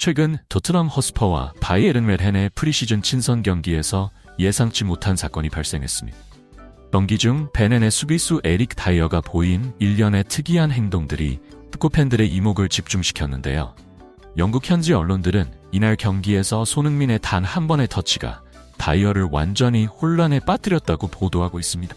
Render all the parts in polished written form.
최근 토트넘 허스퍼와 바이에른 뮌헨의 프리시즌 친선 경기에서 예상치 못한 사건이 발생했습니다. 경기 중 베넨의 수비수 에릭 다이어가 보인 일련의 특이한 행동들이 축구 팬들의 이목을 집중시켰는데요. 영국 현지 언론들은 이날 경기에서 손흥민의 단 한 번의 터치가 다이어를 완전히 혼란에 빠뜨렸다고 보도하고 있습니다.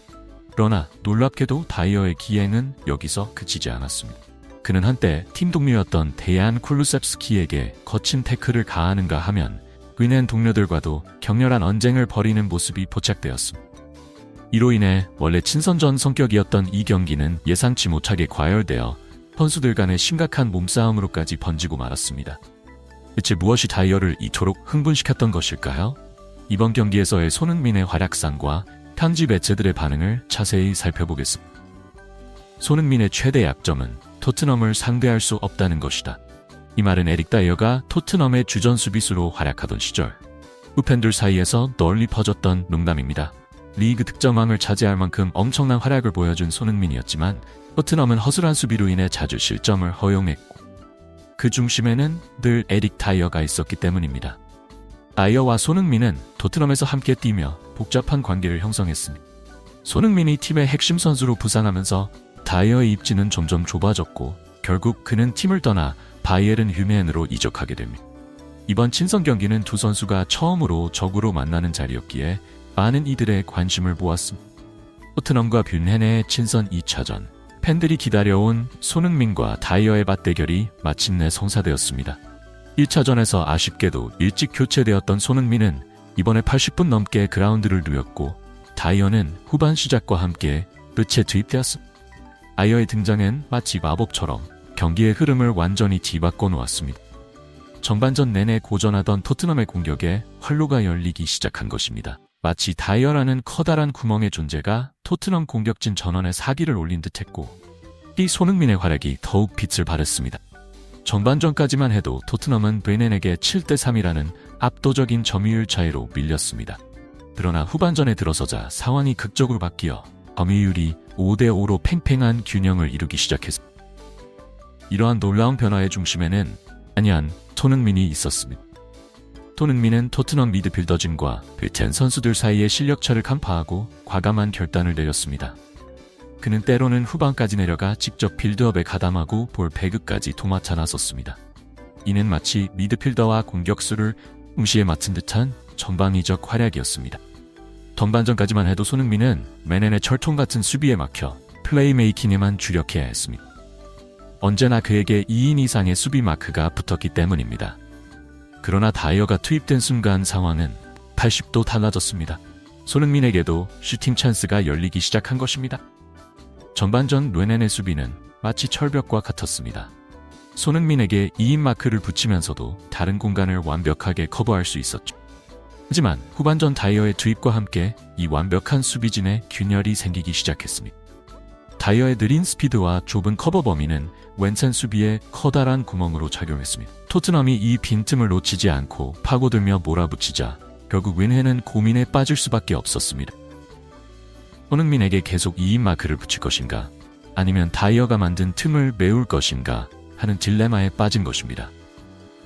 그러나 놀랍게도 다이어의 기행은 여기서 그치지 않았습니다. 그는 한때 팀 동료였던 데얀 쿨루셉스키에게 거친 태클을 가하는가 하면 뮌헨 동료들과도 격렬한 언쟁을 벌이는 모습이 포착되었습니다. 이로 인해 원래 친선전 성격이었던 이 경기는 예상치 못하게 과열되어 선수들 간의 심각한 몸싸움으로까지 번지고 말았습니다. 대체 무엇이 다이어를 이토록 흥분시켰던 것일까요? 이번 경기에서의 손흥민의 활약상과 현지 매체들의 반응을 자세히 살펴보겠습니다. 손흥민의 최대 약점은 토트넘을 상대할 수 없다는 것이다. 이 말은 에릭 다이어가 토트넘의 주전 수비수로 활약하던 시절 팬들 사이에서 널리 퍼졌던 농담입니다. 리그 득점왕을 차지할 만큼 엄청난 활약을 보여준 손흥민이었지만 토트넘은 허술한 수비로 인해 자주 실점을 허용했고 그 중심에는 늘 에릭 다이어가 있었기 때문입니다. 다이어와 손흥민은 토트넘에서 함께 뛰며 복잡한 관계를 형성했습니다. 손흥민이 팀의 핵심 선수로 부상하면서 다이어의 입지는 점점 좁아졌고 결국 그는 팀을 떠나 바이에른 뮌헨으로 이적하게 됩니다. 이번 친선 경기는 두 선수가 처음으로 적으로 만나는 자리였기에 많은 이들의 관심을 모았습니다. 토트넘과 뮌헨의 친선 2차전, 팬들이 기다려온 손흥민과 다이어의 맞대결이 마침내 성사되었습니다. 1차전에서 아쉽게도 일찍 교체되었던 손흥민은 이번에 80분 넘게 그라운드를 누볐고 다이어는 후반 시작과 함께 끝에 투입되었습니다. 다이어의 등장은 마치 마법처럼 경기의 흐름을 완전히 뒤바꿔 놓았습니다. 전반전 내내 고전하던 토트넘의 공격에 활로가 열리기 시작한 것입니다. 마치 다이어라는 커다란 구멍의 존재가 토트넘 공격진 전원에 사기를 올린 듯했고 이 손흥민의 활약이 더욱 빛을 발했습니다. 전반전까지만 해도 토트넘은 뮌헨에게 7대3이라는 압도적인 점유율 차이로 밀렸습니다. 그러나 후반전에 들어서자 상황이 극적으로 바뀌어 점유율이 5대5로 팽팽한 균형을 이루기 시작했습니다. 이러한 놀라운 변화의 중심에는 단연 손흥민이 있었습니다. 손흥민은 토트넘 미드필더진과 뮌헨 선수들 사이의 실력차를 간파하고 과감한 결단을 내렸습니다. 그는 때로는 후반까지 내려가 직접 빌드업에 가담하고 볼 배그까지 도맡아 나섰습니다. 이는 마치 미드필더와 공격수를 동시에 맡은 듯한 전방위적 활약이었습니다. 전반전까지만 해도 손흥민은 뮌헨의 철통같은 수비에 막혀 플레이메이킹에만 주력해야 했습니다. 언제나 그에게 2인 이상의 수비 마크가 붙었기 때문입니다. 그러나 다이어가 투입된 순간 상황은 80도 달라졌습니다. 손흥민에게도 슈팅 찬스가 열리기 시작한 것입니다. 전반전 뮌헨의 수비는 마치 철벽과 같았습니다. 손흥민에게 2인 마크를 붙이면서도 다른 공간을 완벽하게 커버할 수 있었죠. 하지만 후반전 다이어의 투입과 함께 이 완벽한 수비진에 균열이 생기기 시작했습니다. 다이어의 느린 스피드와 좁은 커버 범위는 왼쪽 수비에 커다란 구멍으로 작용했습니다. 토트넘이 이 빈틈을 놓치지 않고 파고들며 몰아붙이자 결국 뮌헨은 고민에 빠질 수밖에 없었습니다. 손흥민에게 계속 2인 마크를 붙일 것인가 아니면 다이어가 만든 틈을 메울 것인가 하는 딜레마에 빠진 것입니다.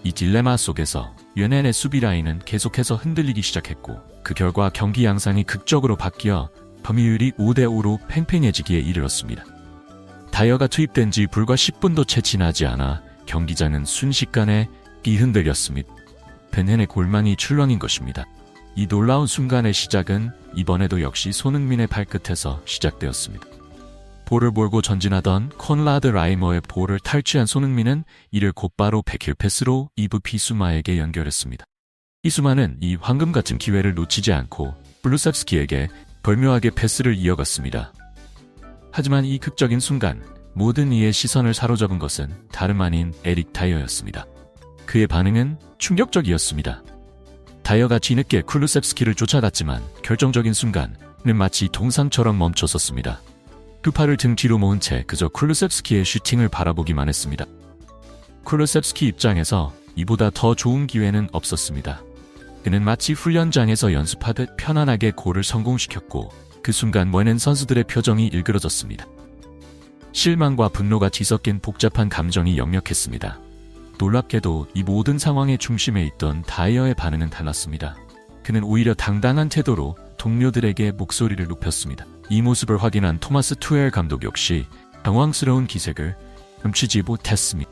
이 딜레마 속에서 뮌헨의 수비 라인은 계속해서 흔들리기 시작했고 그 결과 경기 양상이 극적으로 바뀌어 점유율이 5대5로 팽팽해지기에 이르렀습니다. 다이어가 투입된 지 불과 10분도 채 지나지 않아 경기장은 순식간에 흔들렸습니다. 뮌헨의 골망이 출렁인 것입니다. 이 놀라운 순간의 시작은 이번에도 역시 손흥민의 발끝에서 시작되었습니다. 볼을 몰고 전진하던 콘라드 라이머의 볼을 탈취한 손흥민은 이를 곧바로 백힐 패스로 이브 비수마에게 연결했습니다. 비수마는 이 황금 같은 기회를 놓치지 않고 블루셉스키에게 절묘하게 패스를 이어갔습니다. 하지만 이 극적인 순간 모든 이의 시선을 사로잡은 것은 다름 아닌 에릭 다이어였습니다. 그의 반응은 충격적이었습니다. 다이어가 뒤늦게 쿨루셉스키를 쫓아갔지만 결정적인 순간 그는 마치 동상처럼 멈춰섰습니다. 두 팔을 등 뒤로 모은 채 그저 쿨루셉스키의 슈팅을 바라보기만 했습니다. 쿨루셉스키 입장에서 이보다 더 좋은 기회는 없었습니다. 그는 마치 훈련장에서 연습하듯 편안하게 골을 성공시켰고 그 순간 뮌헨 선수들의 표정이 일그러졌습니다. 실망과 분노가 뒤섞인 복잡한 감정이 역력했습니다. 놀랍게도 이 모든 상황의 중심에 있던 다이어의 반응은 달랐습니다. 그는 오히려 당당한 태도로 동료들에게 목소리를 높였습니다. 이 모습을 확인한 토마스 투엘 감독 역시 당황스러운 기색을 멈추지 못했습니다.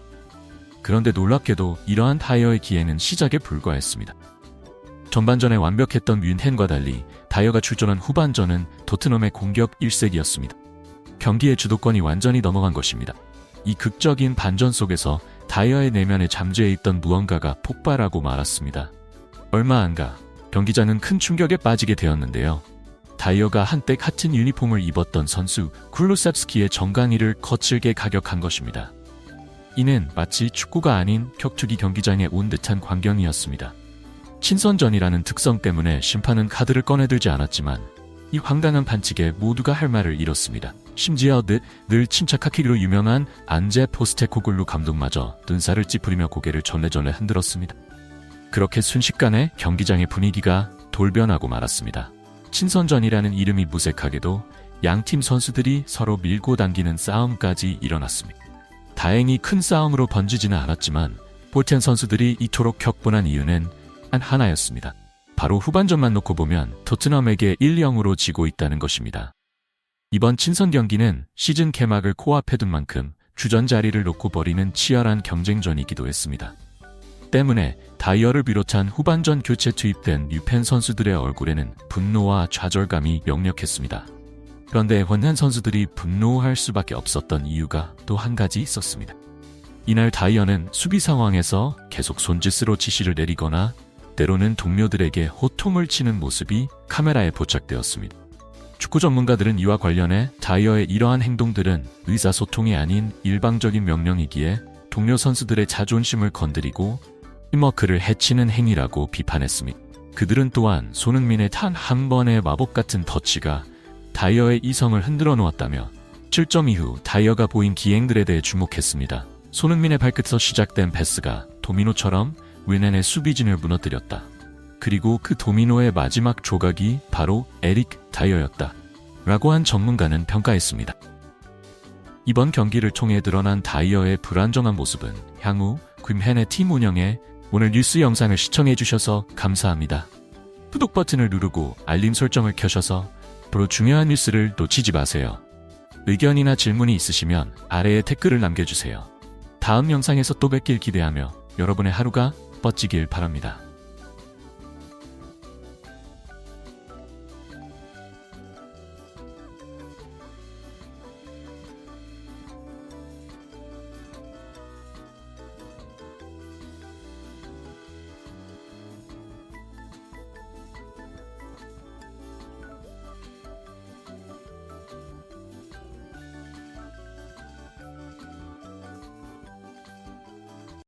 그런데 놀랍게도 이러한 다이어의 기회는 시작에 불과했습니다. 전반전에 완벽했던 뮌헨과 달리 다이어가 출전한 후반전은 토트넘의 공격 일색이었습니다. 경기의 주도권이 완전히 넘어간 것입니다. 이 극적인 반전 속에서 다이어의 내면에 잠재해 있던 무언가가 폭발하고 말았습니다. 얼마 안가 경기장은 큰 충격에 빠지게 되었는데요. 다이어가 한때 같은 유니폼을 입었던 선수 쿨루셉스키의 정강이를 거칠게 가격한 것입니다. 이는 마치 축구가 아닌 격투기 경기장에 온 듯한 광경이었습니다. 친선전이라는 특성 때문에 심판은 카드를 꺼내들지 않았지만 이 황당한 반칙에 모두가 할 말을 잃었습니다. 심지어 늘 침착하기로 유명한 안제 포스테코글루 감독마저 눈살을 찌푸리며 고개를 전래전래 흔들었습니다. 그렇게 순식간에 경기장의 분위기가 돌변하고 말았습니다. 친선전이라는 이름이 무색하게도 양팀 선수들이 서로 밀고 당기는 싸움까지 일어났습니다. 다행히 큰 싸움으로 번지지는 않았지만 볼텐 선수들이 이토록 격분한 이유는 하나였습니다. 바로 후반전만 놓고 보면 토트넘에게 1-0으로 지고 있다는 것입니다. 이번 친선 경기는 시즌 개막을 코앞에 둔 만큼 주전 자리를 놓고 벌이는 치열한 경쟁전이기도 했습니다. 때문에 다이어를 비롯한 후반전 교체 투입된 뮌헨 선수들의 얼굴에는 분노와 좌절감이 역력했습니다. 그런데 혼난 선수들이 분노할 수밖에 없었던 이유가 또 한 가지 있었습니다. 이날 다이어는 수비 상황에서 계속 손짓으로 지시를 내리거나 때로는 동료들에게 호통을 치는 모습이 카메라에 포착되었습니다. 축구 전문가들은 이와 관련해 다이어의 이러한 행동들은 의사소통이 아닌 일방적인 명령이기에 동료 선수들의 자존심을 건드리고 팀워크를 해치는 행위라고 비판했습니다. 그들은 또한 손흥민의 단 한 번의 마법 같은 터치가 다이어의 이성을 흔들어 놓았다며 7점 이후 다이어가 보인 기행들에 대해 주목했습니다. 손흥민의 발끝에서 시작된 패스가 도미노처럼 뮌헨의 수비진을 무너뜨렸다. 그리고 그 도미노의 마지막 조각이 바로 에릭 다이어였다. 라고 한 전문가는 평가했습니다. 이번 경기를 통해 드러난 다이어의 불안정한 모습은 향후 뮌헨의 팀 운영에 오늘 뉴스 영상을 시청해주셔서 감사합니다. 구독 버튼을 누르고 알림 설정을 켜셔서 앞으로 중요한 뉴스를 놓치지 마세요. 의견이나 질문이 있으시면 아래에 댓글을 남겨주세요. 다음 영상에서 또 뵙길 기대하며 여러분의 하루가 멋지길 바랍니다.